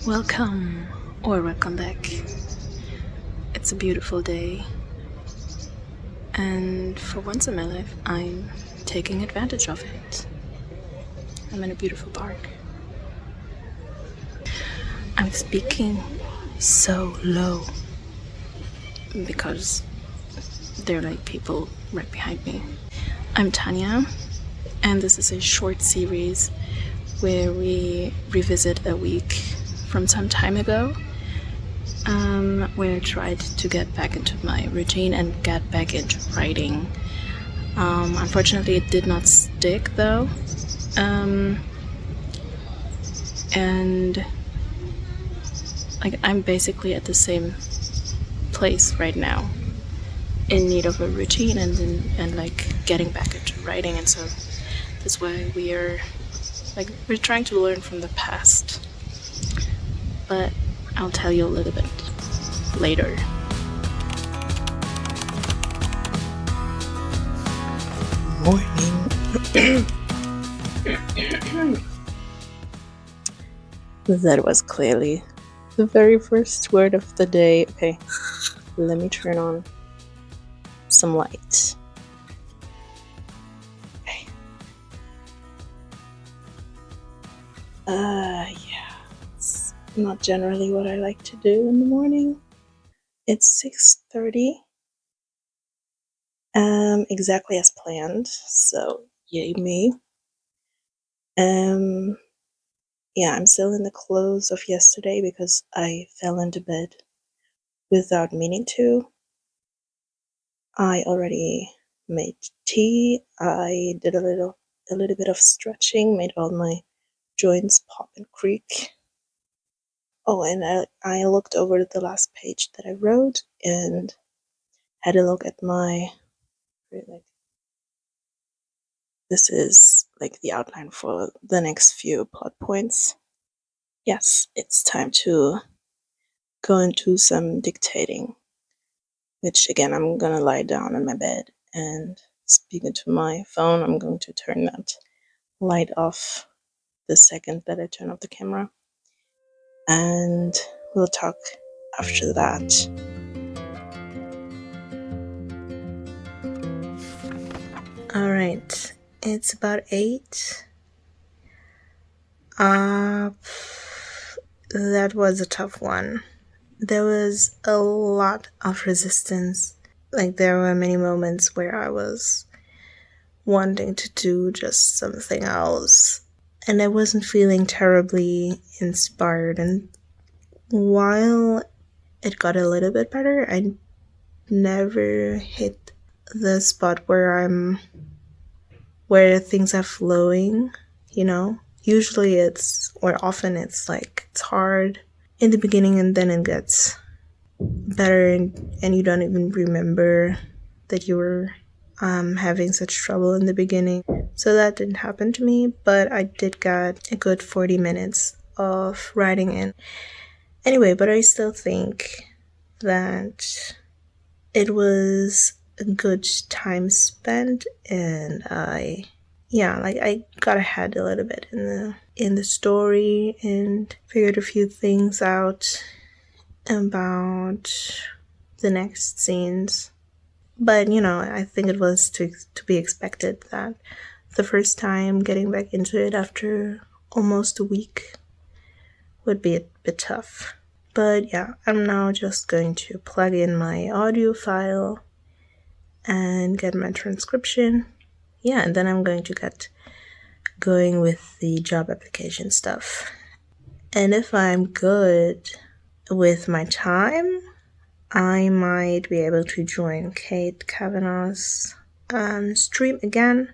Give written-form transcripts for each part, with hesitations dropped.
Welcome or welcome back. It's a beautiful day, and for once in my life, I'm taking advantage of it. I'm in a beautiful park. I'm speaking so low because there are like people right behind me. I'm Tanya, and this is a short series where we revisit a week from some time ago, where I tried to get back into my routine and get back into writing. Unfortunately, it did not stick though, and like I'm basically at the same place right now, in need of a routine and like getting back into writing, and so that's why we're trying to learn from the past. But I'll tell you a little bit later. Morning. That was clearly the very first word of the day. Okay, let me turn on some light. Okay. Yeah, it's not generally what I like to do in the morning. It's 6:30. Exactly as planned, so yay me. Yeah, I'm still in the clothes of yesterday because I fell into bed without meaning to. I already made tea. I did a little bit of stretching, made all my joints pop and creak. Oh, and I looked over the last page that I wrote and had a look at my this is like the outline for the next few plot points. Yes, it's time to go into some dictating, which again, I'm gonna lie down in my bed and speak into my phone. I'm going to turn that light off the second that I turn off the camera, and we'll talk after that. All right, it's about 8. That was a tough one. There was a lot of resistance. Like, there were many moments where I was wanting to do just something else, and I wasn't feeling terribly inspired. And while it got a little bit better, I never hit the spot where things are flowing, you know? Usually often it's like, it's hard in the beginning and then it gets better and you don't even remember that you were having such trouble in the beginning. So that didn't happen to me, but I did get a good 40 minutes of writing in. Anyway, but I still think that it was a good time spent, and I got ahead a little bit in the story and figured a few things out about the next scenes. But I think it was to be expected that the first time getting back into it after almost a week would be a bit tough. But yeah, I'm now just going to plug in my audio file and get my transcription. Yeah, and then I'm going to get going with the job application stuff. And if I'm good with my time, I might be able to join Kate Kavanaugh's stream again,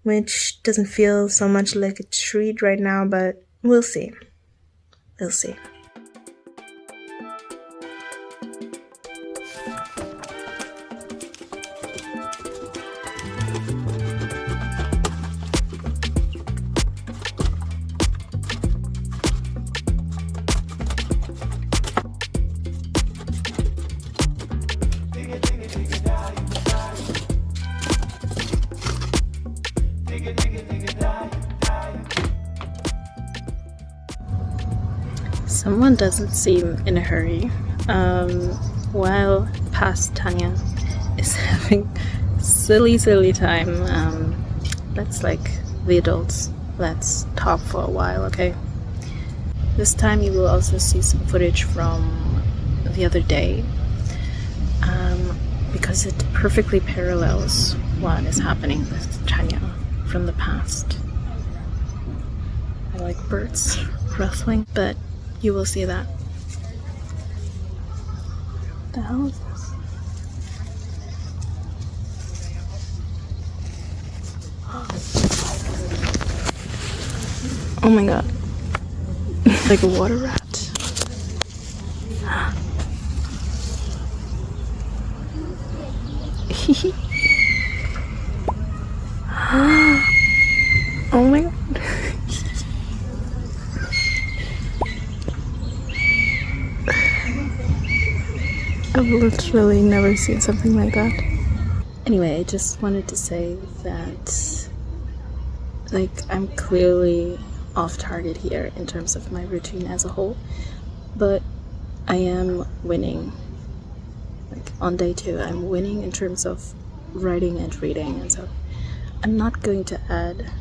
which doesn't feel so much like a treat right now, but we'll see. We'll see. Someone doesn't seem in a hurry, while past Tanya is having silly time. Let's like the adults. Let's talk for a while, okay? This time you will also see some footage from the other day, because it perfectly parallels what is happening with Tanya from the past. I like birds rustling, but you will see that. What the hell is this? Oh my god. Like a water rat. Oh my god. I've literally never seen something like that. Anyway, I just wanted to say that, like, I'm clearly off target here in terms of my routine as a whole, but I am winning. Like, on day 2, I'm winning in terms of writing and reading, and so I'm not going to add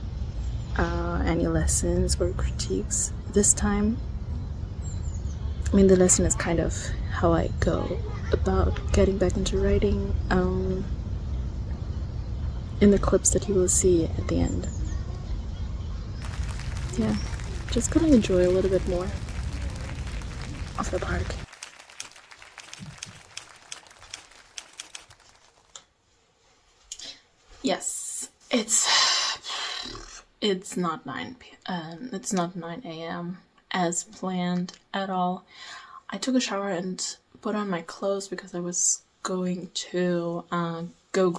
any lessons or critiques this time. I mean, the lesson is kind of how I go about getting back into writing in the clips that you will see at the end. Yeah, just gonna enjoy a little bit more of the park. Yes, it's not 9 a.m. as planned at all. I took a shower and put on my clothes because I was going to go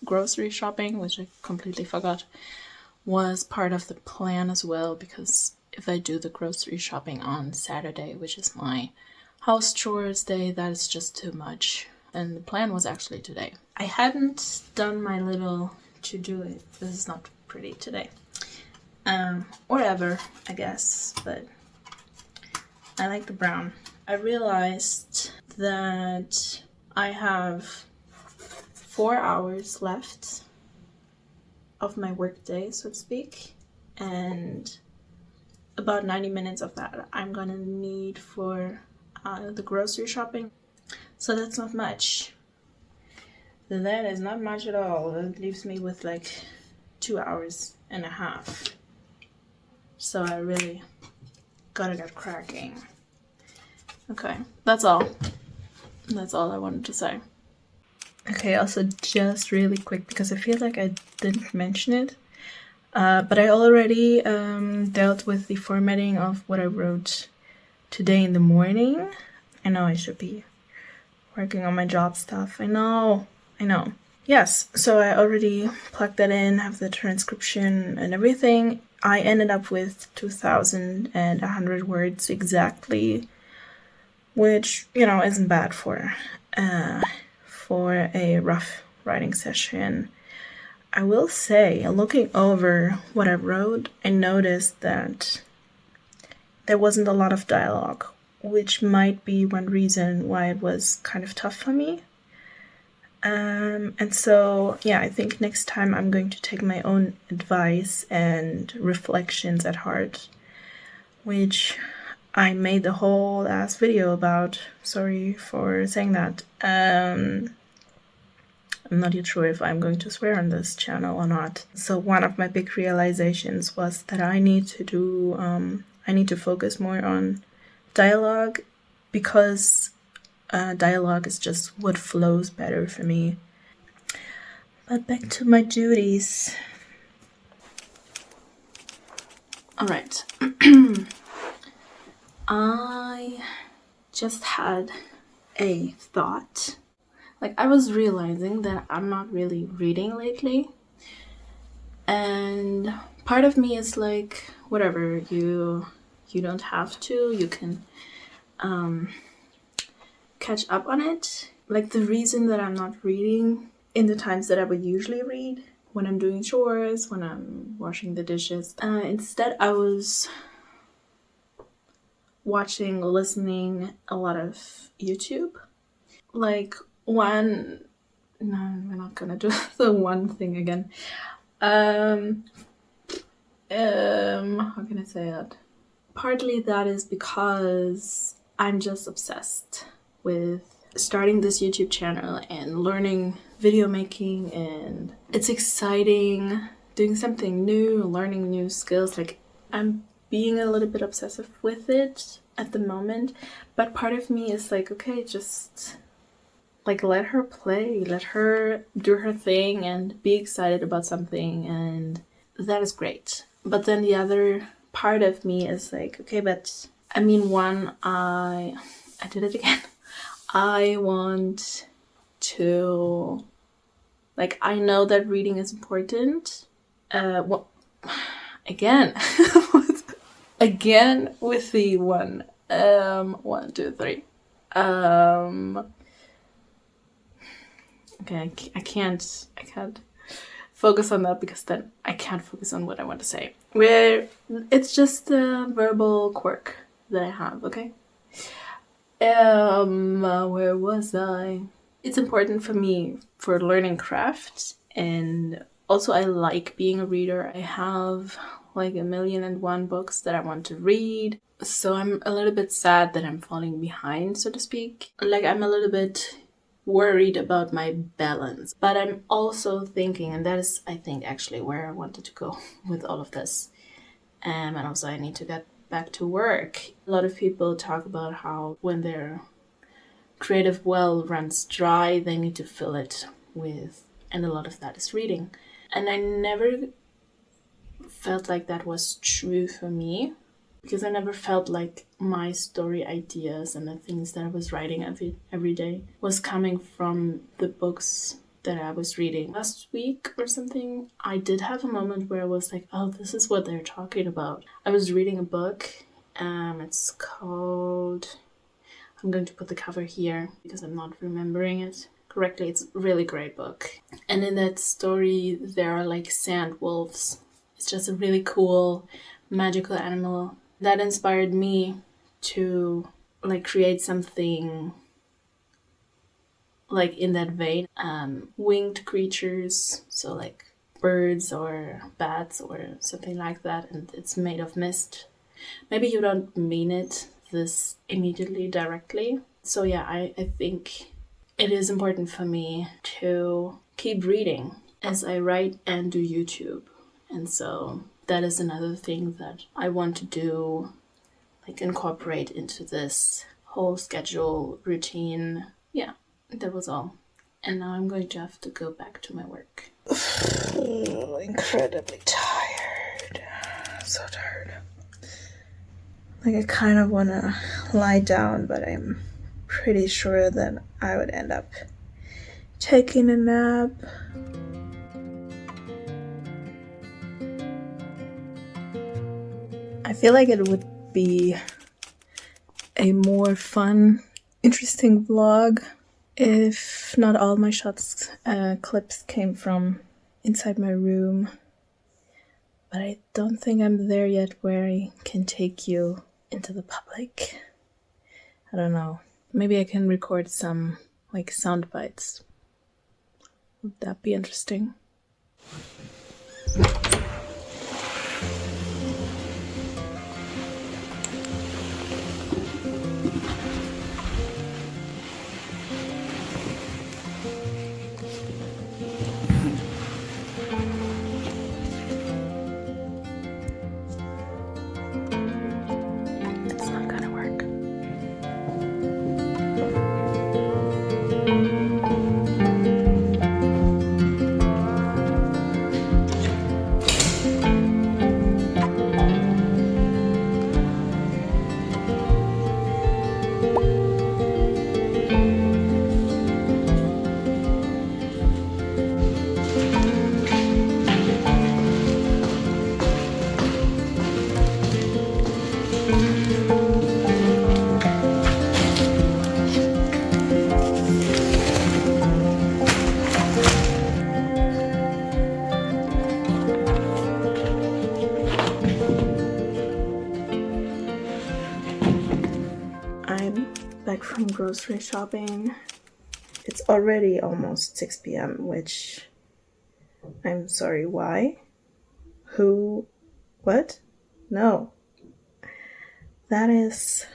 grocery shopping, which I completely forgot was part of the plan as well, because if I do the grocery shopping on Saturday, which is my house chores day, that is just too much. And the plan was actually today. I hadn't done my little to-do list. This is not pretty today. Or ever, I guess, but I like the brown. I realized that I have 4 hours left of my work day, so to speak, and about 90 minutes of that I'm gonna need for the grocery shopping. So that's not much. That is not much at all. That leaves me with like 2 hours and a half. So I really gotta get cracking. Okay, that's all. That's all I wanted to say. Okay, also just really quick, because I feel like I didn't mention it, but I already dealt with the formatting of what I wrote today in the morning. I know I should be working on my job stuff. I know. Yes, so I already plugged that in, have the transcription and everything. I ended up with 2,100 words exactly, which, you know, isn't bad for a rough writing session. I will say, looking over what I wrote, I noticed that there wasn't a lot of dialogue, which might be one reason why it was kind of tough for me. And so, yeah, I think next time I'm going to take my own advice and reflections at heart, which I made the whole ass video about. Sorry for saying that. I'm not yet sure if I'm going to swear on this channel or not. So one of my big realizations was that I need to focus more on dialogue, because dialogue is just what flows better for me. But back to my duties. Alright. I just had a thought. Like, I was realizing that I'm not really reading lately. And part of me is like, whatever, you don't have to. You can catch up on it. Like, the reason that I'm not reading in the times that I would usually read, when I'm doing chores, when I'm washing the dishes, instead I was watching, listening a lot of YouTube. Like one, no, we're not gonna do the one thing again. How can I say that? Partly that is because I'm just obsessed with starting this YouTube channel and learning video making, and it's exciting doing something new, learning new skills. Like, I'm being a little bit obsessive with it at the moment, but part of me is like, okay, just like let her play, let her do her thing and be excited about something, and that is great. But then the other part of me is like, okay, but I mean, one, I did it again. I want to, like, I know that reading is important. Well, again, again with the one, 1, 2, 3. Okay, I can't focus on that because then I can't focus on what I want to say. It's just a verbal quirk that I have, okay? Where was I? It's important for me for learning craft, and also I like being a reader. I have like 1,000,001 books that I want to read, so I'm a little bit sad that I'm falling behind, so to speak. Like, I'm a little bit worried about my balance, but I'm also thinking, and that is, I think, actually where I wanted to go with all of this, and also I need to get back to work. A lot of people talk about how when their creative well runs dry, they need to fill it with, and a lot of that is reading. And I never felt like that was true for me, because I never felt like my story ideas and the things that I was writing every day was coming from the books that I was reading. Last week or something, I did have a moment where I was like, oh, this is what they're talking about. I was reading a book, it's called, I'm going to put the cover here because I'm not remembering it correctly. It's a really great book. And in that story, there are like sand wolves. It's just a really cool, magical animal that inspired me to like create something like in that vein. Winged creatures, so like birds or bats or something like that, and it's made of mist. Maybe you don't mean it this immediately directly. So yeah, I think it is important for me to keep reading as I write and do YouTube. And so that is another thing that I want to do, like incorporate into this whole schedule routine. Yeah, that was all. And now I'm going to have to go back to my work. Incredibly tired. So tired. Like, I kind of want to lie down, but I'm pretty sure that I would end up taking a nap. I feel like it would be a more fun, interesting vlog if not all my clips came from inside my room. But I don't think I'm there yet where I can take you into the public. I don't know. Maybe I can record some like sound bites. Would that be interesting? It's not gonna work. back from grocery shopping. It's already almost 6 p.m., which I'm sorry, why? Who? What? No. That is,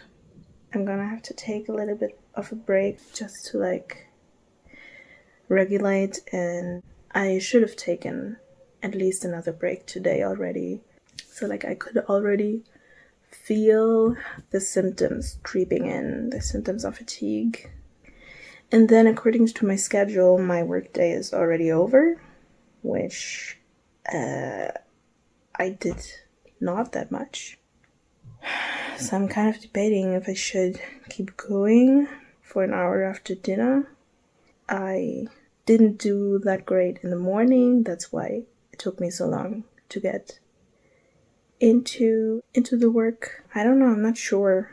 I'm gonna have to take a little bit of a break just to like regulate, and I should have taken at least another break today already. So like I could already feel the symptoms creeping in, the symptoms of fatigue. And then according to my schedule, my workday is already over, which I did not that much. So I'm kind of debating if I should keep going for an hour after dinner. I didn't do that great in the morning. That's why it took me so long to get into the work. I don't know, I'm not sure.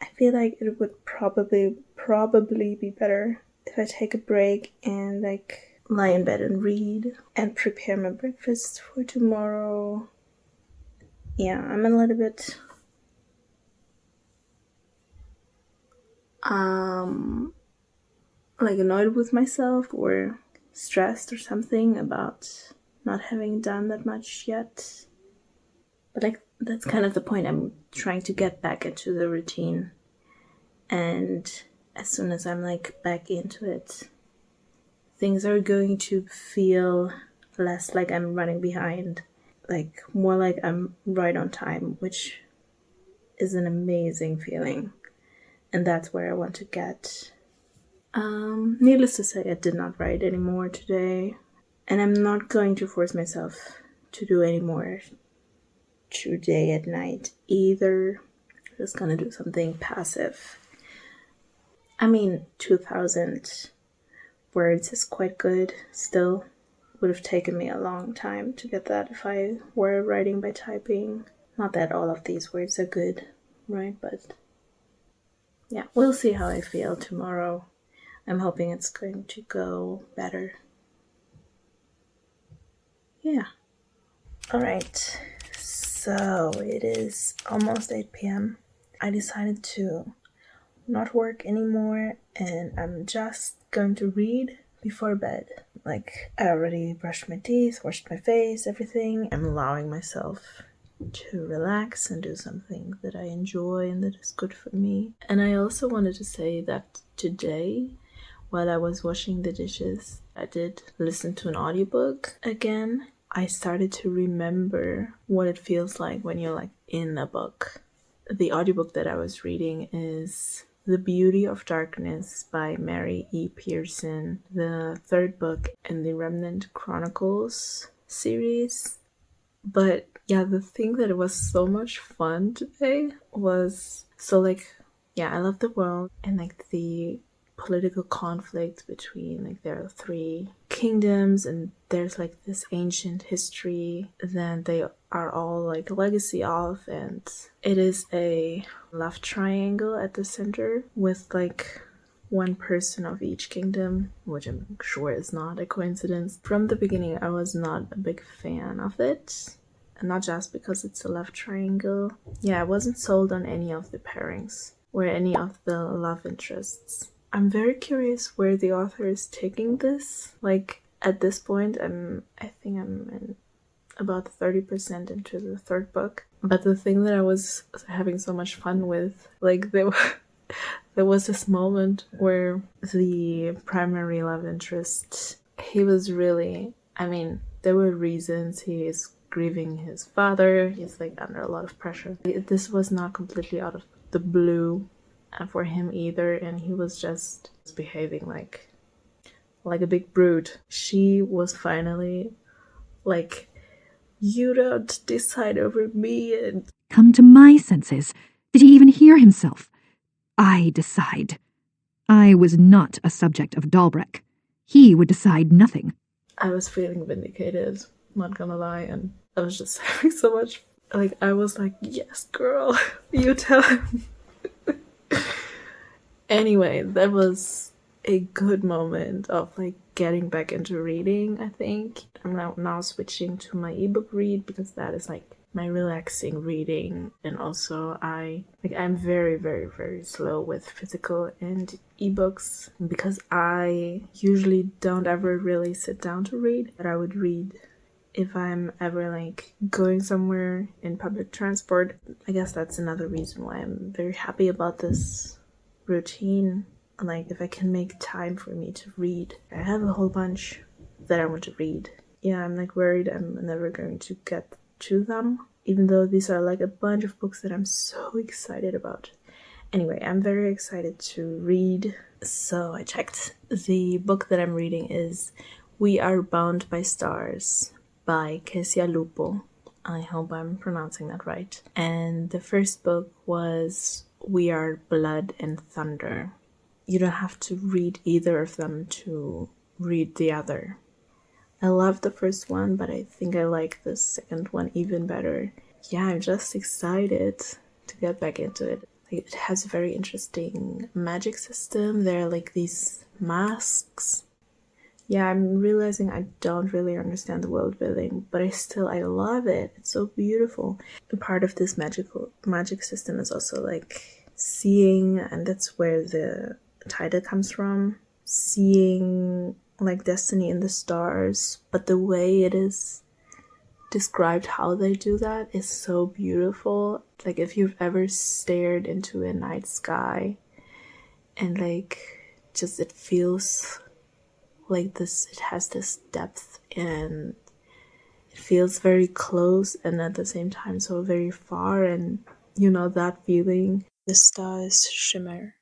I feel like it would probably be better if I take a break and like lie in bed and read and prepare my breakfast for tomorrow. Yeah, I'm a little bit like annoyed with myself or stressed or something about not having done that much yet. But like that's kind of the point. I'm trying to get back into the routine, and as soon as I'm like back into it, things are going to feel less like I'm running behind, like more like I'm right on time, which is an amazing feeling. And that's where I want to get. Needless to say, I did not write anymore today, and I'm not going to force myself to do any more today at night either. I'm just gonna do something passive. I mean, 2,000 words is quite good still. Would have taken me a long time to get that if I were writing by typing. Not that all of these words are good, right? But yeah, we'll see how I feel tomorrow. I'm hoping it's going to go better. Yeah. Alright, so it is almost 8 p.m. I decided to not work anymore, and I'm just going to read before bed. Like, I already brushed my teeth, washed my face, everything. I'm allowing myself to relax and do something that I enjoy and that is good for me. And I also wanted to say that today, while I was washing the dishes, I did listen to an audiobook again. I started to remember what it feels like when you're like in a book. The audiobook that I was reading is The Beauty of Darkness by Mary E. Pearson, the third book in the Remnant Chronicles series. But yeah, the thing that was so much fun today was, so like, yeah, I love the world and like the political conflict between, like, there are 3 kingdoms and there's like this ancient history that they are all like legacy of, and it is a love triangle at the center with like one person of each kingdom, which I'm sure is not a coincidence. From the beginning, I was not a big fan of it, and not just because it's a love triangle. Yeah, I wasn't sold on any of the pairings or any of the love interests. I'm very curious where the author is taking this. Like, at this point, I think I'm in about 30% into the third book. But the thing that I was having so much fun with, like, there was this moment where the primary love interest, he was really, I mean, there were reasons. He is grieving his father. He's like under a lot of pressure. This was not completely out of the blue for him either, and he was just behaving like a big brute. She was finally like, you don't decide over me, and come to my senses. Did he even hear himself? I decide. I was not a subject of Dalbreck. He would decide nothing. I was feeling vindicated, not gonna lie, and I was just having so much, like, I was like, yes, girl, you tell him. Anyway, that was a good moment of like getting back into reading, I think. I'm now switching to my ebook read because that is like my relaxing reading. And also I'm very, very, very slow with physical and ebooks because I usually don't ever really sit down to read, but I would read if I'm ever like going somewhere in public transport. I guess that's another reason why I'm very happy about this routine. Like, if I can make time for me to read, I have a whole bunch that I want to read. Yeah, I'm like worried I'm never going to get to them, even though these are like a bunch of books that I'm so excited about. Anyway, I'm very excited to read. So I checked. The book that I'm reading is We Are Bound by Stars by Kesia Lupo. I hope I'm pronouncing that right. And the first book was We Are Blood and Thunder. You don't have to read either of them to read the other. I love the first one, but I think I like the second one even better. Yeah, I'm just excited to get back into it. Like, it has a very interesting magic system. There are like these masks. Yeah, I'm realizing I don't really understand the world building, but I love it. It's so beautiful. And part of this magic system is also like seeing, and that's where the title comes from, seeing like destiny in the stars. But the way it is described, how they do that, is so beautiful. Like, if you've ever stared into a night sky and like just it feels like this, it has this depth and it feels very close and at the same time so very far, and you know that feeling. The stars shimmer.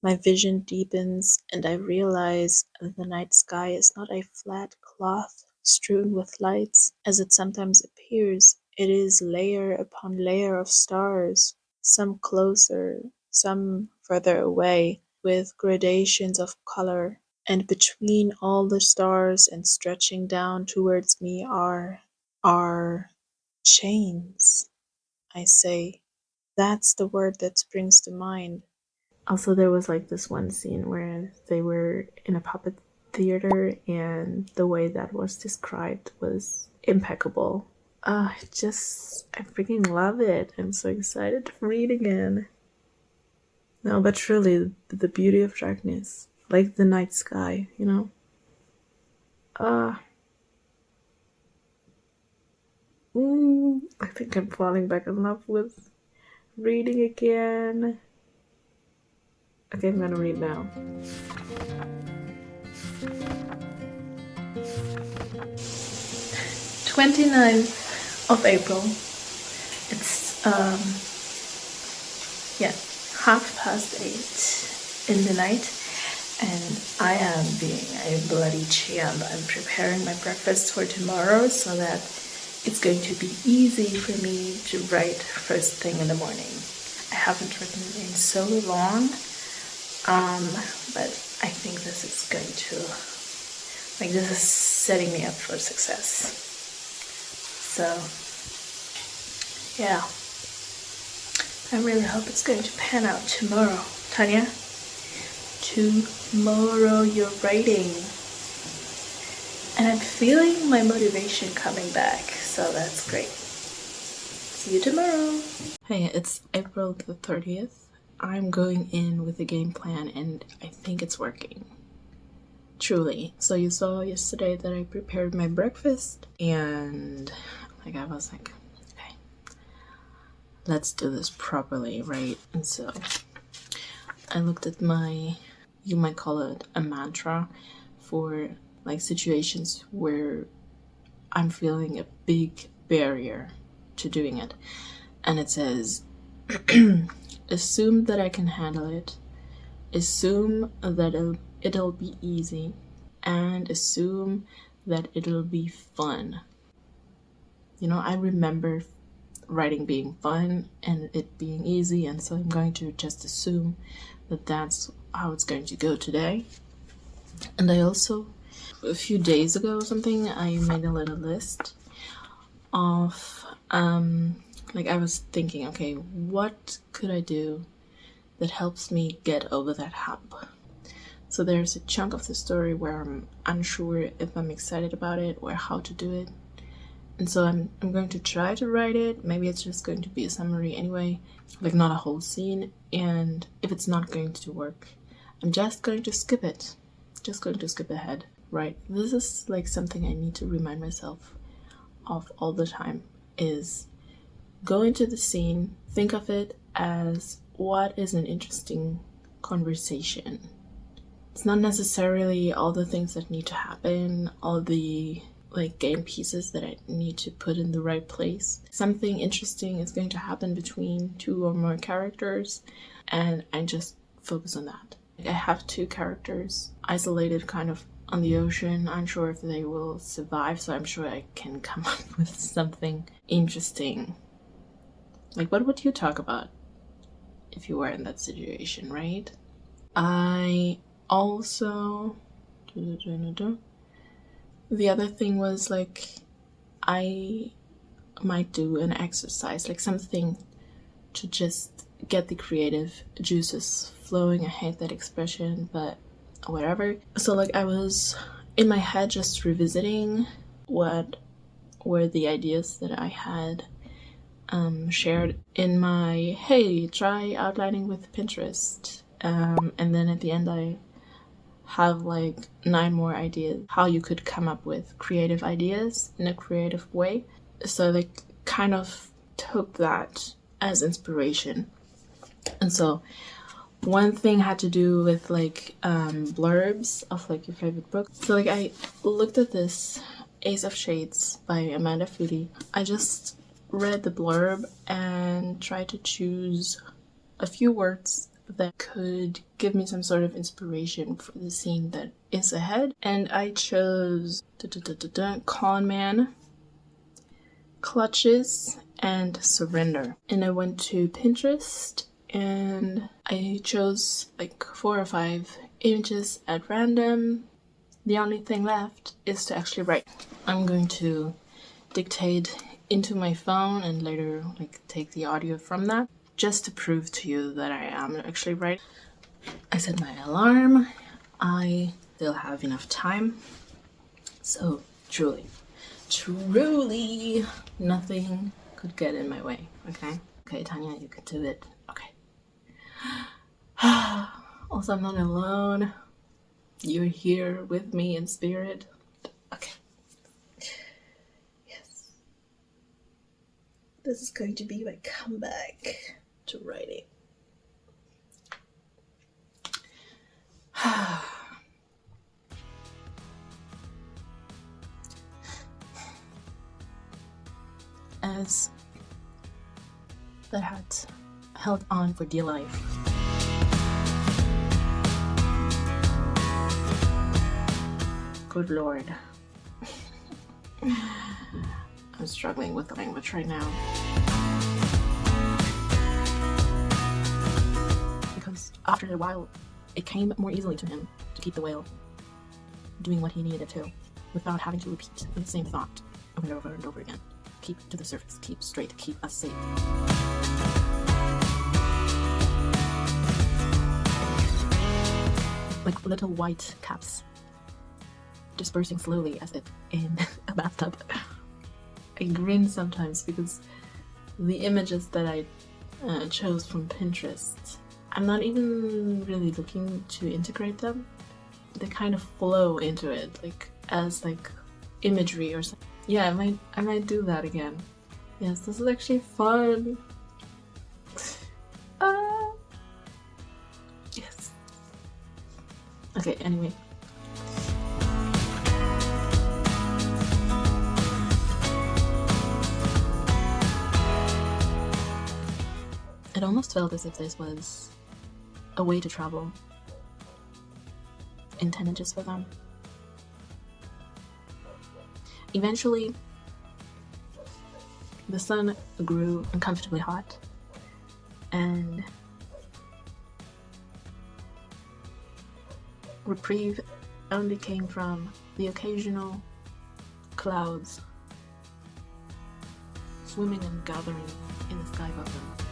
My vision deepens, and I realize the night sky is not a flat cloth strewn with lights, as it sometimes appears. It is layer upon layer of stars, some closer, some further away, with gradations of color. And between all the stars and stretching down towards me are chains, I say. That's the word that springs to mind. Also, there was like this one scene where they were in a puppet theater, and the way that was described was impeccable. I freaking love it. I'm so excited to read again. No, but truly, the beauty of darkness, like the night sky, you know? I think I'm falling back in love with reading again. Okay, I'm gonna read now. 29th of April. It's 8:30 in the night, and I am being a bloody champ. I'm preparing my breakfast for tomorrow so that it's going to be easy for me to write first thing in the morning. I haven't written in so long, but I think this is going to, this is setting me up for success. So, yeah. I really hope it's going to pan out tomorrow. Tanya, tomorrow you're writing. And I'm feeling my motivation coming back, so that's great. See you tomorrow. Hey, it's April the 30th. I'm going in with a game plan, and I think it's working. Truly. So you saw yesterday that I prepared my breakfast, and I was like, okay, let's do this properly, right? And so I looked at you might call it a mantra for situations where I'm feeling a big barrier to doing it. And it says, assume that I can handle it, assume that it'll be easy, and assume that it'll be fun. I remember writing being fun and it being easy, and so I'm going to just assume that that's how it's going to go today. And I also, a few days ago or something, I made a little list of I was thinking, okay, what could I do that helps me get over that hump? So there's a chunk of the story where I'm unsure if I'm excited about it or how to do it. And so I'm going to try to write it. Maybe it's just going to be a summary anyway, like not a whole scene. And if it's not going to work, I'm just going to skip it. Just going to skip ahead. Right. This is like something I need to remind myself of all the time, is go into the scene, think of it as what is an interesting conversation. It's not necessarily all the things that need to happen, all the like game pieces that I need to put in the right place. Something interesting is going to happen between 2 or more characters, and I just focus on that. I have 2 characters isolated kind of on the ocean, unsure if they will survive, so I'm sure I can come up with something interesting. Like, what would you talk about if you were in that situation, right? I also... The other thing was, like, I might do an exercise, like something to just get the creative juices flowing. I hate that expression, but whatever. So, like, I was in my head just revisiting what were the ideas that I had shared in my, hey, try outlining with Pinterest. And then at the end I have like 9 more ideas how you could come up with creative ideas in a creative way. So they kind of took that as inspiration. And so one thing had to do with like blurbs of like your favorite book. So like I looked at this Ace of Shades by Amanda Foody. I just read the blurb and tried to choose a few words that could give me some sort of inspiration for the scene that is ahead. And I chose con man, clutches, and surrender. And I went to Pinterest and I chose like 4 or 5 images at random. The only thing left is to actually write. I'm going to dictate into my phone and later like take the audio from that, just to prove to you that I am actually right. I set my alarm. I still have enough time. So truly, nothing could get in my way, okay? Okay, Tanya, you can do it. Okay. Also, I'm not alone. You're here with me in spirit. Okay. Yes. This is going to be my comeback to writing. As that had held on for dear life. Good Lord. I'm struggling with the language right now. Because after a while, it came more easily to him to keep the whale doing what he needed to, without having to repeat the same thought over and over and over again. Keep to the surface, keep straight, keep us safe. Like little white caps dispersing slowly as if in a bathtub. I grin sometimes because the images that I chose from Pinterest, I'm not even really looking to integrate them. They kind of flow into it, like as like imagery or something. Yeah, I might do that again. Yes, this is actually fun. Yes. Okay, anyway. It almost felt as if this was a way to travel, intended just for them. Eventually, the sun grew uncomfortably hot, and reprieve only came from the occasional clouds swimming and gathering in the sky above them.